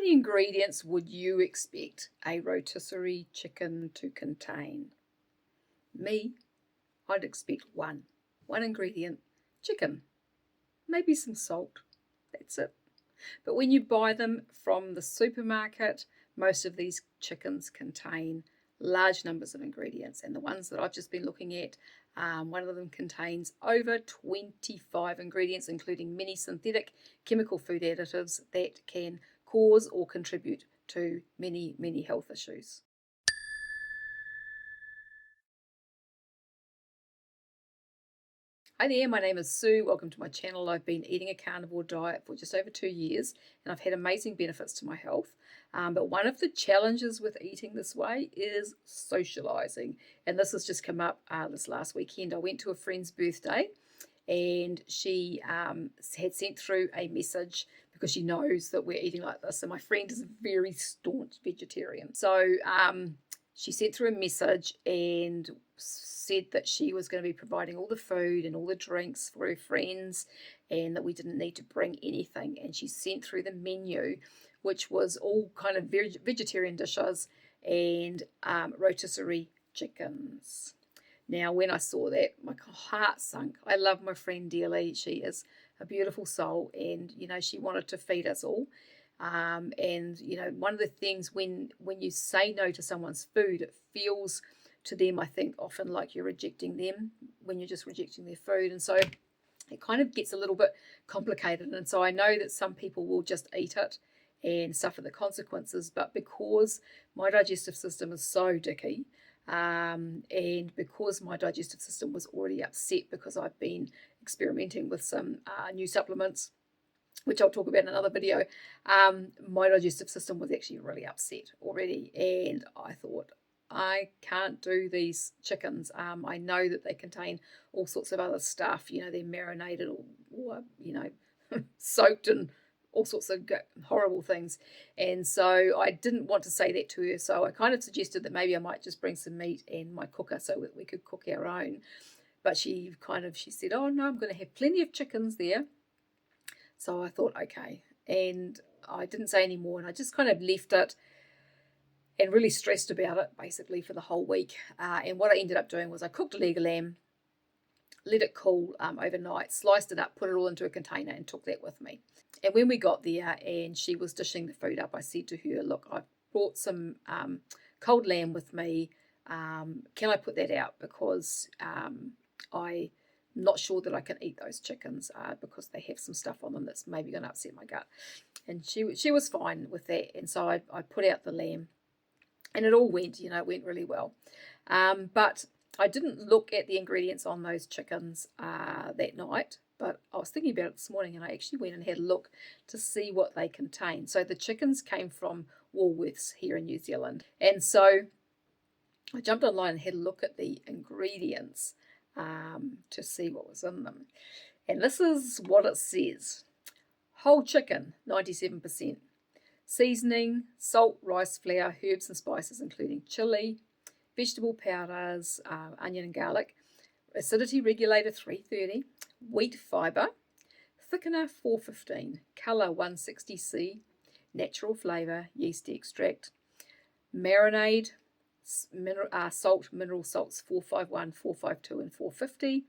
many ingredients would you expect a rotisserie chicken to contain? Me, I'd expect one. One ingredient, chicken. Maybe some salt. That's it. But when you buy them from the supermarket, most of these chickens contain large numbers of ingredients. And the ones that I've just been looking at, one of them contains over 25 ingredients, including many synthetic chemical food additives that can cause or contribute to many, many health issues. Hi there, my name is Sue. Welcome to my channel. I've been eating a carnivore diet for just over 2 years and I've had amazing benefits to my health. But one of the challenges with eating this way is socializing. And this has just come up this last weekend. I went to a friend's birthday and she had sent through a message because she knows that we're eating like this. And my friend is a very staunch vegetarian. So she sent through a message and said that she was going to be providing all the food and all the drinks for her friends and that we didn't need to bring anything. And she sent through the menu, which was all kind of vegetarian dishes and rotisserie chickens. Now, when I saw that, my heart sunk. I love my friend dearly. She is a beautiful soul and, you know, she wanted to feed us all. And, you know, one of the things when you say no to someone's food, it feels to them, I think, often like you're rejecting them when you're just rejecting their food. And so it kind of gets a little bit complicated. And so I know that some people will just eat it and suffer the consequences. But because my digestive system is so dicky, and because my digestive system was already upset because I've been experimenting with some new supplements, which I'll talk about in another video, my digestive system was actually really upset already. And I thought, I can't do these chickens. I know that they contain all sorts of other stuff. You know, they're marinated or you know, soaked and all sorts of horrible things. And so I didn't want to say that to her. So I kind of suggested that maybe I might just bring some meat and my cooker so that we could cook our own. But she said, oh no, I'm going to have plenty of chickens there. So I thought, okay. And I didn't say any more and I just kind of left it and really stressed about it basically for the whole week. And what I ended up doing was I cooked a leg of lamb, let it cool overnight, sliced it up, put it all into a container and took that with me. And when we got there and she was dishing the food up, I said to her, look, I've brought some cold lamb with me. Can I put that out? Because I'm not sure that I can eat those chickens because they have some stuff on them that's maybe going to upset my gut. And she was fine with that. And so I put out the lamb. And it all went, you know, it went really well. But I didn't look at the ingredients on those chickens that night, but I was thinking about it this morning and I actually went and had a look to see what they contain. So the chickens came from Woolworths here in New Zealand. And so I jumped online and had a look at the ingredients to see what was in them. And this is what it says. Whole chicken, 97%. Seasoning, salt, rice flour, herbs and spices including chili, vegetable powders, onion and garlic, acidity regulator 330, wheat fibre, thickener 415, colour 160C, natural flavour, yeast extract, marinade, salt, mineral salts 451, 452 and 450,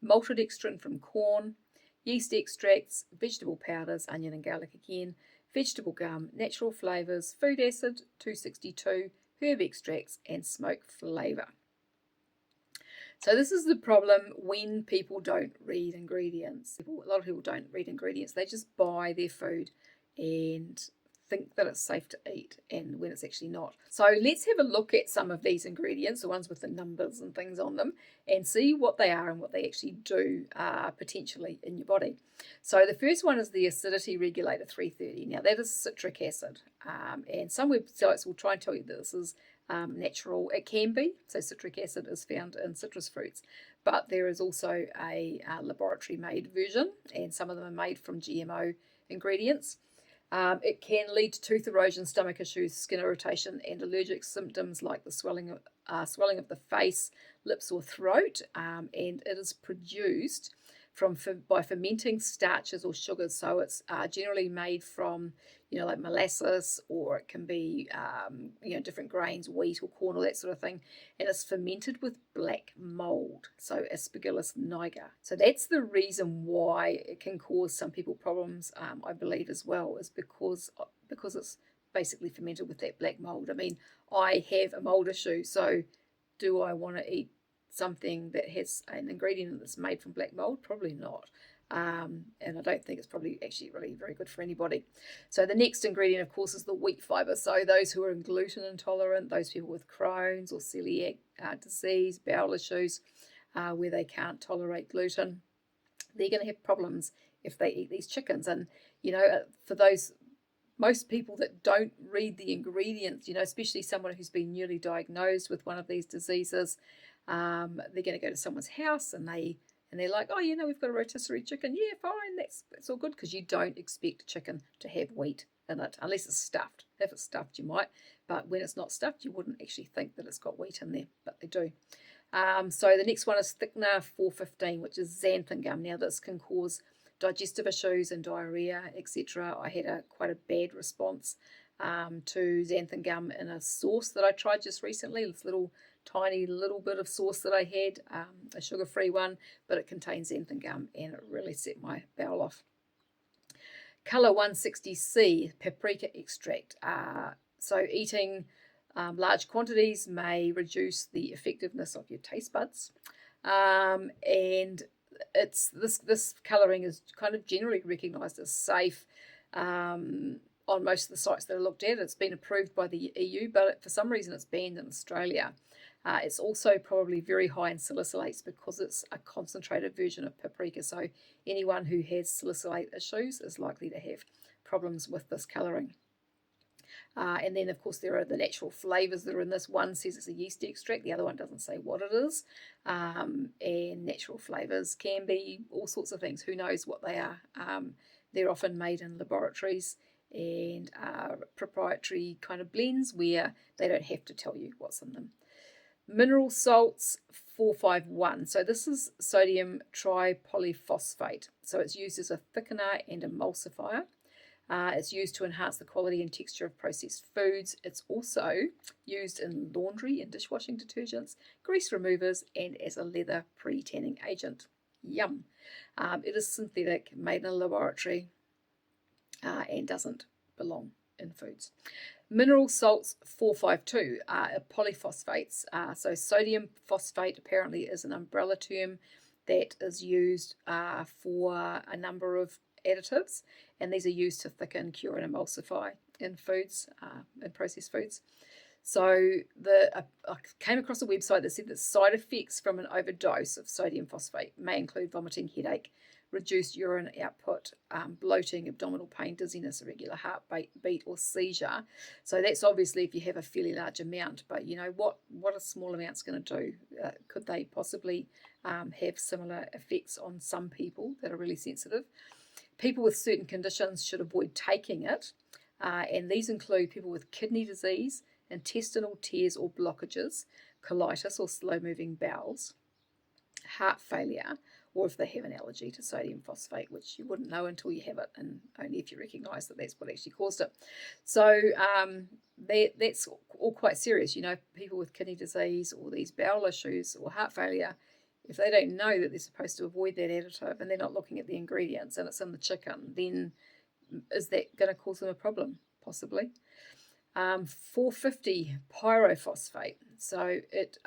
malted extract from corn, yeast extracts, vegetable powders, onion and garlic again, vegetable gum, natural flavours, food acid 262, herb extracts and smoke flavour. So this is the problem when people don't read ingredients. A lot of people don't read ingredients. They just buy their food and think that it's safe to eat, and when it's actually not. So let's have a look at some of these ingredients, the ones with the numbers and things on them, and see what they are and what they actually do potentially in your body. So the first one is the acidity regulator 330. Now that is citric acid, and some websites will try and tell you that this is natural. It can be. So citric acid is found in citrus fruits, but there is also a laboratory made version, and some of them are made from GMO ingredients. It can lead to tooth erosion, stomach issues, skin irritation, and allergic symptoms like the swelling of the face, lips, or throat. And it is produced by fermenting starches or sugars. So it's generally made from, like molasses, or it can be, different grains, wheat or corn, or that sort of thing. And it's fermented with black mold, so Aspergillus niger. So that's the reason why it can cause some people problems, I believe, as well, is because it's basically fermented with that black mold. I mean, I have a mold issue, so do I want to eat something that has an ingredient that's made from black mold? Probably not. And I don't think it's probably actually really very good for anybody. So the next ingredient, of course, is the wheat fibre. So those who are gluten intolerant, those people with Crohn's or celiac disease, bowel issues, where they can't tolerate gluten, they're going to have problems if they eat these chickens. And, for those most people that don't read the ingredients, especially someone who's been newly diagnosed with one of these diseases, they're going to go to someone's house and they're like, oh, we've got a rotisserie chicken. Yeah, fine, that's all good, because you don't expect chicken to have wheat in it unless it's stuffed. If it's stuffed, you might, but when it's not stuffed, you wouldn't actually think that it's got wheat in there, but they do. So the next one is thickener 415, which is xanthan gum. Now this can cause digestive issues and diarrhea, etc. I had quite a bad response to xanthan gum in a sauce that I tried just recently. This tiny little bit of sauce that I had, a sugar-free one, but it contains xanthan gum, and it really set my bowel off. Colour 160C, paprika extract. So eating large quantities may reduce the effectiveness of your taste buds, and it's this colouring is kind of generally recognised as safe on most of the sites that I looked at. It's been approved by the EU, but for some reason it's banned in Australia. It's also probably very high in salicylates because it's a concentrated version of paprika. So anyone who has salicylate issues is likely to have problems with this colouring. And then, of course, there are the natural flavours that are in this. One says it's a yeast extract, the other one doesn't say what it is. And natural flavours can be all sorts of things. Who knows what they are? They're often made in laboratories and proprietary kind of blends where they don't have to tell you what's in them. Mineral salts 451. So this is sodium tripolyphosphate. So it's used as a thickener and emulsifier. It's used to enhance the quality and texture of processed foods. It's also used in laundry and dishwashing detergents, grease removers, and as a leather pre-tanning agent. Yum. It is synthetic, made in a laboratory, and doesn't belong in foods. Mineral salts 452 are polyphosphates. So sodium phosphate apparently is an umbrella term that is used for a number of additives, and these are used to thicken, cure, and emulsify in foods, in processed foods. So I came across a website that said that side effects from an overdose of sodium phosphate may include vomiting, headache, reduced urine output, bloating, abdominal pain, dizziness, irregular heartbeat, or seizure. So that's obviously if you have a fairly large amount, but what are small amounts going to do? Could they possibly have similar effects on some people that are really sensitive? People with certain conditions should avoid taking it, and these include people with kidney disease, intestinal tears or blockages, colitis or slow-moving bowels, heart failure, or if they have an allergy to sodium phosphate, which you wouldn't know until you have it, and only if you recognise that that's what actually caused it. So that's all quite serious. People with kidney disease or these bowel issues or heart failure, if they don't know that they're supposed to avoid that additive and they're not looking at the ingredients and it's in the chicken, then is that going to cause them a problem? Possibly. 450 pyrophosphate. So it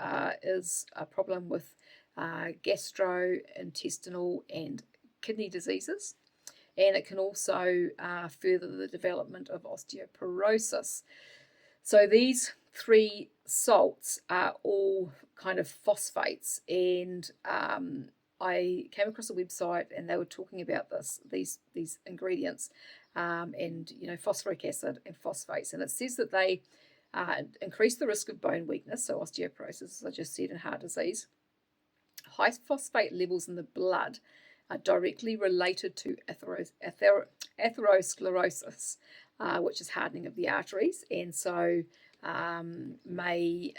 is a problem with gastrointestinal and kidney diseases, and it can also further the development of osteoporosis. So these three salts are all kind of phosphates, and I came across a website and they were talking about these ingredients, and phosphoric acid and phosphates, and it says that they increase the risk of bone weakness, so osteoporosis, as I just said, and heart disease. High phosphate levels in the blood are directly related to atherosclerosis, which is hardening of the arteries, and so may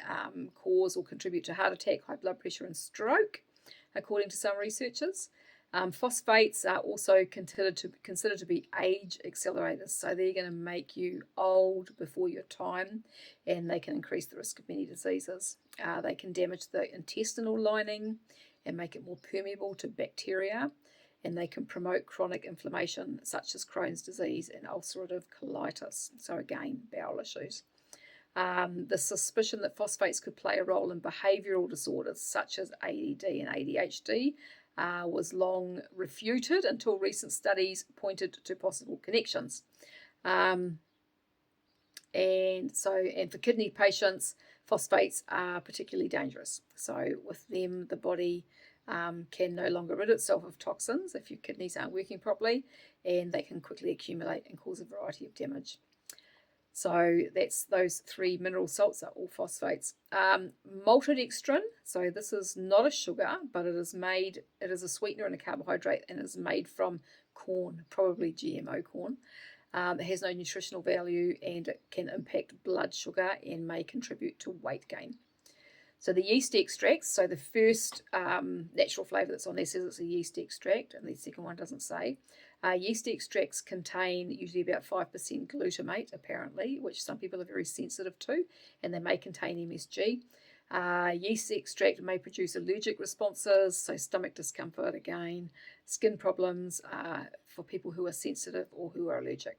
cause or contribute to heart attack, high blood pressure, and stroke, according to some researchers. Phosphates are also considered to be age accelerators, so they're going to make you old before your time, and they can increase the risk of many diseases. They can damage the intestinal lining and make it more permeable to bacteria, and they can promote chronic inflammation such as Crohn's disease and ulcerative colitis. So again, bowel issues. The suspicion that phosphates could play a role in behavioural disorders such as ADD and ADHD was long refuted until recent studies pointed to possible connections. And for kidney patients, phosphates are particularly dangerous. So with them, the body can no longer rid itself of toxins if your kidneys aren't working properly, and they can quickly accumulate and cause a variety of damage. So that's those 3 mineral salts are all phosphates. Maltodextrin, so this is not a sugar, but it is a sweetener and a carbohydrate, and is made from corn, probably GMO corn. It has no nutritional value, and it can impact blood sugar and may contribute to weight gain. So the yeast extracts, so the first natural flavour that's on there says it's a yeast extract, and the second one doesn't say. Yeast extracts contain usually about 5% glutamate, apparently, which some people are very sensitive to, and they may contain MSG. Yeast extract may produce allergic responses, so stomach discomfort again, skin problems for people who are sensitive or who are allergic.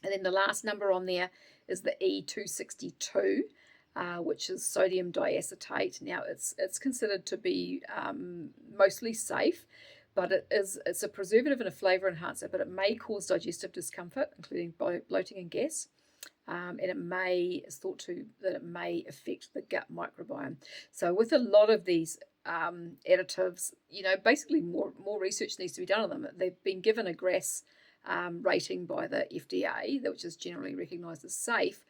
And then the last number on there is the E262, which is sodium diacetate. Now it's considered to be mostly safe, but it's a preservative and a flavour enhancer, but it may cause digestive discomfort, including bloating and gas. And it's thought that it may affect the gut microbiome. So with a lot of these additives, basically more research needs to be done on them. They've been given a GRAS rating by the FDA, which is generally recognised as safe,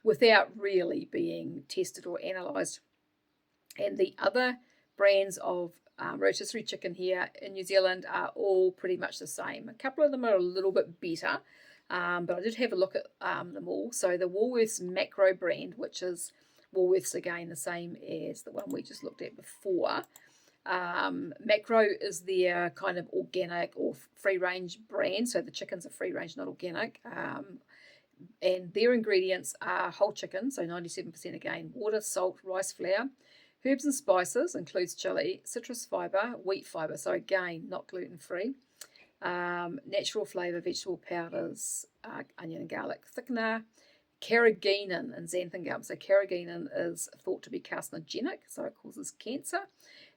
without really being tested or analysed. And the other brands of rotisserie chicken here in New Zealand are all pretty much the same. A couple of them are a little bit better, but I did have a look at them all. So the Woolworths Macro brand, which is Woolworths again, the same as the one we just looked at before. Macro is their kind of organic or free range brand, so the chickens are free range, not organic. And their ingredients are whole chicken, so 97% again, water, salt, rice flour, herbs and spices, includes chili, citrus fibre, wheat fibre, so again, not gluten-free, natural flavour, vegetable powders, onion and garlic thickener, carrageenan and xanthan gum. So carrageenan is thought to be carcinogenic, so it causes cancer,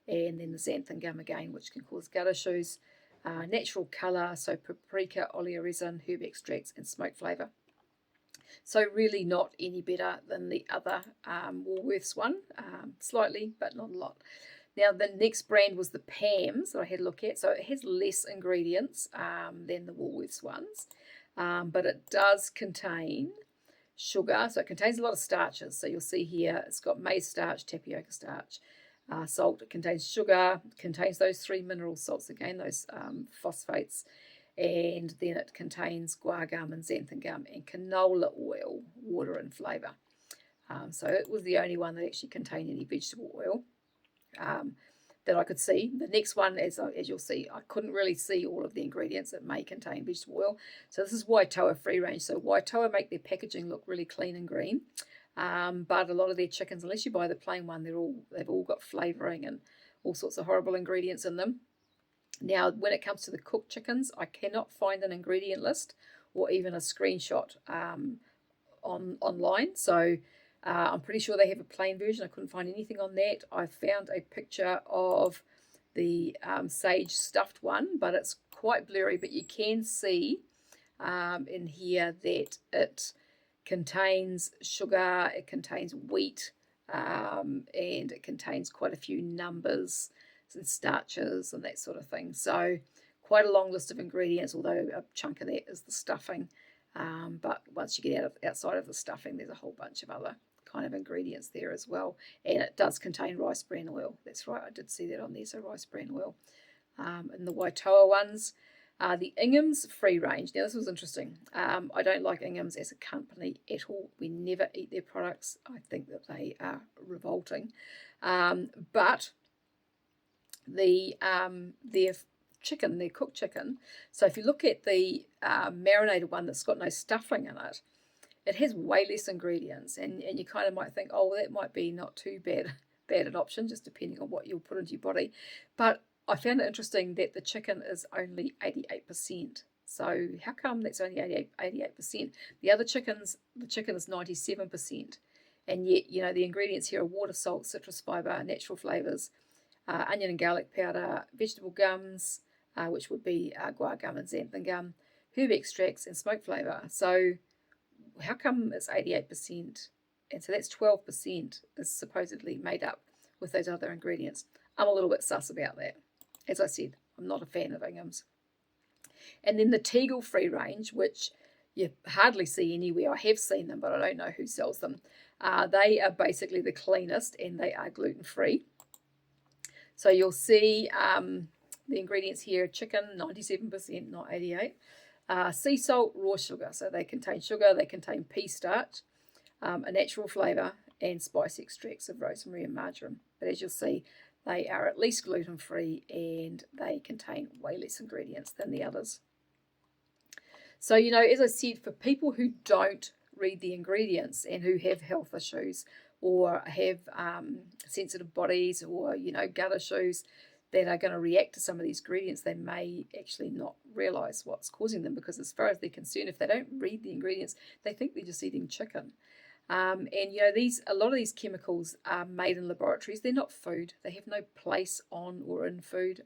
and then the xanthan gum again, which can cause gut issues, natural colour, so paprika, oleoresin, herb extracts, and smoke flavour. So really not any better than the other Woolworths one, slightly, but not a lot. Now the next brand was the Pam's that I had a look at. So it has less ingredients than the Woolworths ones, but it does contain sugar. So it contains a lot of starches. So you'll see here it's got maize starch, tapioca starch, salt. It contains sugar, contains those 3 mineral salts again, those phosphates. And then it contains guar gum and xanthan gum and canola oil, water and flavour. So it was the only one that actually contained any vegetable oil that I could see. The next one, as you'll see, I couldn't really see all of the ingredients that may contain vegetable oil. So this is Waitoa free range. So Waitoa make their packaging look really clean and green. But a lot of their chickens, unless you buy the plain one, they've all got flavouring and all sorts of horrible ingredients in them. Now, when it comes to the cooked chickens, I cannot find an ingredient list or even a screenshot online. So I'm pretty sure they have a plain version. I couldn't find anything on that. I found a picture of the sage stuffed one, but it's quite blurry. But you can see in here that it contains sugar, it contains wheat, and it contains quite a few numbers and starches and that sort of thing. So quite a long list of ingredients, although a chunk of that is the stuffing. But once you get outside of the stuffing, there's a whole bunch of other kind of ingredients there as well. And it does contain rice bran oil. That's right, I did see that on there, so rice bran oil. And the Waitoa ones, the Ingham's free range. Now this was interesting. I don't like Ingham's as a company at all. We never eat their products. I think that they are revolting. But their chicken, their cooked chicken. So if you look at the marinated one that's got no stuffing in it, it has way less ingredients, and you kind of might think, oh, well, that might be not too bad an option, just depending on what you'll put into your body. But I found it interesting that the chicken is only 88%. So how come that's only 88%? The chicken is 97%. And yet, the ingredients here are water, salt, citrus fibre, natural flavours, onion and garlic powder, vegetable gums, which would be guar gum and xanthan gum, herb extracts, and smoke flavour. So how come it's 88%? And so that's 12% is supposedly made up with those other ingredients. I'm a little bit sus about that. As I said, I'm not a fan of Ingham's. And then the Tegel-free range, which you hardly see anywhere. I have seen them, but I don't know who sells them. They are basically the cleanest, and they are gluten-free. So you'll see the ingredients here: chicken, 97%, not 88%. Sea salt, raw sugar. So they contain sugar, they contain pea starch, a natural flavour, and spice extracts of rosemary and marjoram. But as you'll see, they are at least gluten-free, and they contain way less ingredients than the others. So, as I said, for people who don't read the ingredients and who have health issues or have sensitive bodies or, gut issues that are going to react to some of these ingredients, they may actually not realise what's causing them, because as far as they're concerned, if they don't read the ingredients, they think they're just eating chicken. And a lot of these chemicals are made in laboratories. They're not food. They have no place on or in food,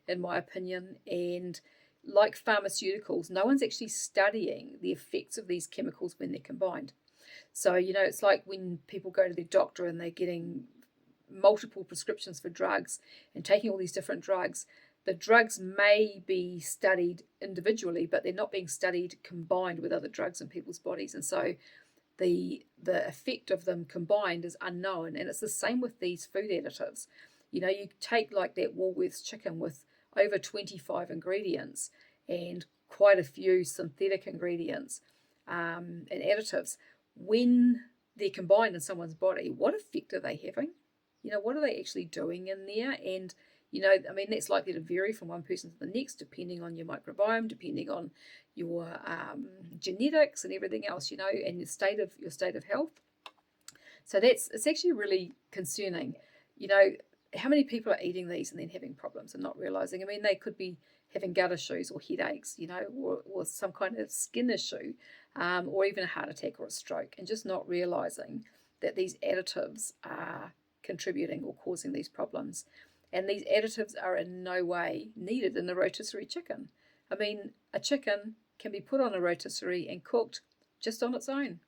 in my opinion. And like pharmaceuticals, no one's actually studying the effects of these chemicals when they're combined. So, it's like when people go to their doctor and they're getting multiple prescriptions for drugs and taking all these different drugs. The drugs may be studied individually, but they're not being studied combined with other drugs in people's bodies. And so the effect of them combined is unknown. And it's the same with these food additives. You take like that Woolworths chicken with over 25 ingredients and quite a few synthetic ingredients and additives. When they're combined in someone's body, what effect are they having? What are they actually doing in there? And, that's likely to vary from one person to the next, depending on your microbiome, depending on your genetics and everything else, and your state of health. So it's actually really concerning. How many people are eating these and then having problems and not realizing? They could be having gut issues or headaches, or some kind of skin issue, or even a heart attack or a stroke, and just not realizing that these additives are contributing or causing these problems. And these additives are in no way needed in a rotisserie chicken. A chicken can be put on a rotisserie and cooked just on its own.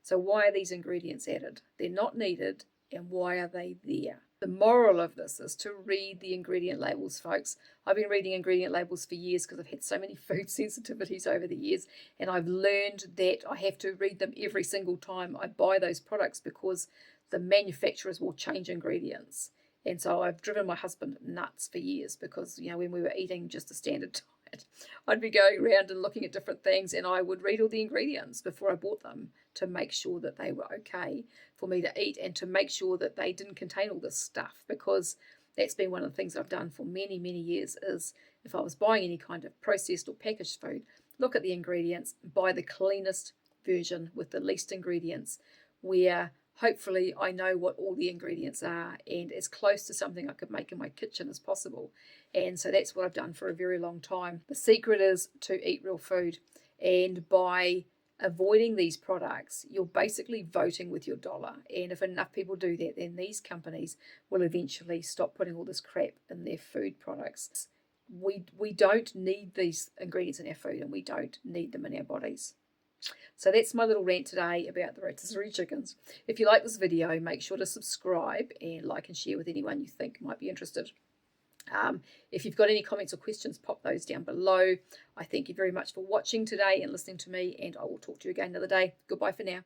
So why are these ingredients added? They're not needed, and why are they there? The moral of this is to read the ingredient labels, folks. I've been reading ingredient labels for years because I've had so many food sensitivities over the years, and I've learned that I have to read them every single time I buy those products, because the manufacturers will change ingredients. And so I've driven my husband nuts for years, because, when we were eating just a standard diet, I'd be going around and looking at different things, and I would read all the ingredients before I bought them to make sure that they were okay for me to eat, and to make sure that they didn't contain all this stuff, because that's been one of the things I've done for many, many years. Is if I was buying any kind of processed or packaged food, look at the ingredients, buy the cleanest version with the least ingredients, where hopefully I know what all the ingredients are and as close to something I could make in my kitchen as possible. And so that's what I've done for a very long time. The secret is to eat real food, and by avoiding these products, you're basically voting with your dollar. And if enough people do that, then these companies will eventually stop putting all this crap in their food products. We don't need these ingredients in our food, and we don't need them in our bodies. So that's my little rant today about the rotisserie chickens. If you like this video, make sure to subscribe and like and share with anyone you think might be interested. If you've got any comments or questions, pop those down below. I thank you very much for watching today and listening to me, and I will talk to you again another day. Goodbye for now.